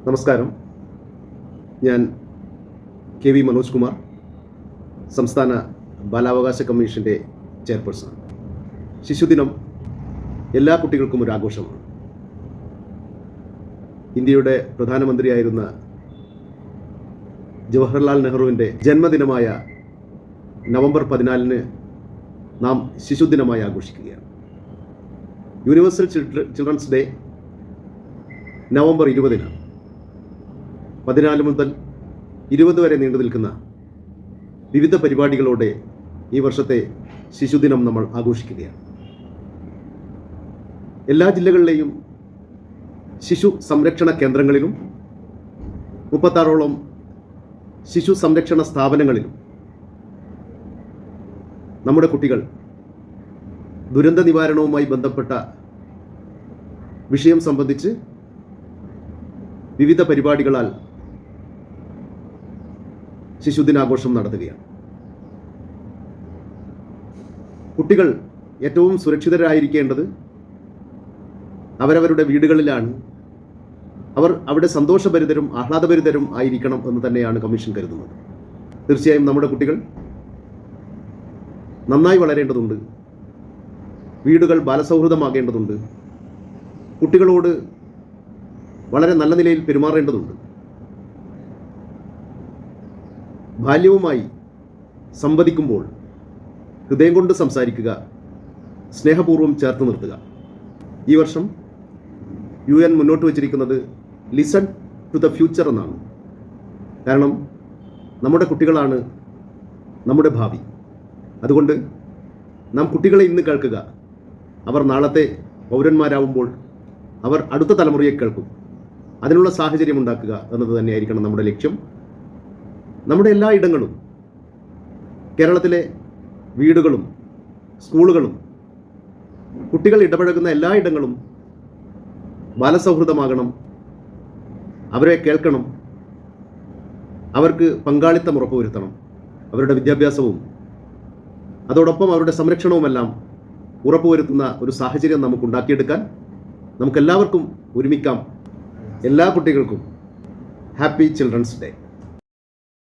നമസ്കാരം. ഞാൻ K V Manoj Kumar, സംസ്ഥാന ബാലാവകാശ കമ്മീഷൻ്റെ ചെയർപേഴ്സൺ. ശിശുദിനം എല്ലാ കുട്ടികൾക്കും ഒരു ആഘോഷമാണ്. ഇന്ത്യയുടെ പ്രധാനമന്ത്രിയായിരുന്ന ജവഹർലാൽ നെഹ്റുവിൻ്റെ ജന്മദിനമായ നവംബർ 14 നാം ശിശുദിനമായി ആഘോഷിക്കുകയാണ്. യൂണിവേഴ്സൽ ചിൽഡ്രൻസ് ഡേ നവംബർ 20 14 മുതൽ 20 വരെ നീണ്ടു നിൽക്കുന്ന വിവിധ പരിപാടികളോടെ ഈ വർഷത്തെ ശിശുദിനം നമ്മൾ ആഘോഷിക്കുകയാണ്. എല്ലാ ജില്ലകളിലെയും ശിശു സംരക്ഷണ കേന്ദ്രങ്ങളിലും 36ഓളം ശിശു സംരക്ഷണ സ്ഥാപനങ്ങളിലും നമ്മുടെ കുട്ടികൾ ദുരന്ത നിവാരണവുമായി ബന്ധപ്പെട്ട വിഷയം സംബന്ധിച്ച് വിവിധ പരിപാടികളാൽ ശിശുദിനാഘോഷം നടത്തുകയാണ്. കുട്ടികൾ ഏറ്റവും സുരക്ഷിതരായിരിക്കേണ്ടത് അവരവരുടെ വീടുകളിലാണ്. അവർ അവിടെ സന്തോഷഭരിതരും ആഹ്ലാദഭരിതരും ആയിരിക്കണം എന്ന് തന്നെയാണ് കമ്മീഷൻ കരുതുന്നത്. തീർച്ചയായും നമ്മുടെ കുട്ടികൾ നന്നായി വളരേണ്ടതുണ്ട്. വീടുകൾ ബാലസൗഹൃദമാകേണ്ടതുണ്ട്. കുട്ടികളോട് വളരെ നല്ല നിലയിൽ പെരുമാറേണ്ടതുണ്ട്. ബാല്യവുമായി സംവദിക്കുമ്പോൾ ഹൃദയം കൊണ്ട് സംസാരിക്കുക, സ്നേഹപൂർവ്വം ചേർത്ത് നിർത്തുക. ഈ വർഷം UN മുന്നോട്ട് വച്ചിരിക്കുന്നത് ലിസൺ ടു ദ ഫ്യൂച്ചർ എന്നാണ്. കാരണം നമ്മുടെ കുട്ടികളാണ് നമ്മുടെ ഭാവി. അതുകൊണ്ട് നാം കുട്ടികളെ ഇന്ന് കേൾക്കുക. അവർ നാളത്തെ പൗരന്മാരാവുമ്പോൾ അവർ അടുത്ത തലമുറയെ കേൾക്കും. അതിനുള്ള സാഹചര്യം ഉണ്ടാക്കുക എന്നത് തന്നെയായിരിക്കണം നമ്മുടെ ലക്ഷ്യം. നമ്മുടെ എല്ലാ ഇടങ്ങളും, കേരളത്തിലെ വീടുകളും സ്കൂളുകളും കുട്ടികൾ ഇടപഴകുന്ന എല്ലാ ഇടങ്ങളും ബാലസൗഹൃദമാകണം. അവരെ കേൾക്കണം. അവർക്ക് പങ്കാളിത്തം ഉറപ്പുവരുത്തണം. അവരുടെ വിദ്യാഭ്യാസവും അതോടൊപ്പം അവരുടെ സംരക്ഷണവുമെല്ലാം ഉറപ്പുവരുത്തുന്ന ഒരു സാഹചര്യം നമുക്ക് ഉണ്ടാക്കിയെടുക്കാൻ നമുക്കെല്ലാവർക്കും ഒരുമിക്കാം. എല്ലാ കുട്ടികൾക്കും ഹാപ്പി ചിൽഡ്രൻസ് ഡേ.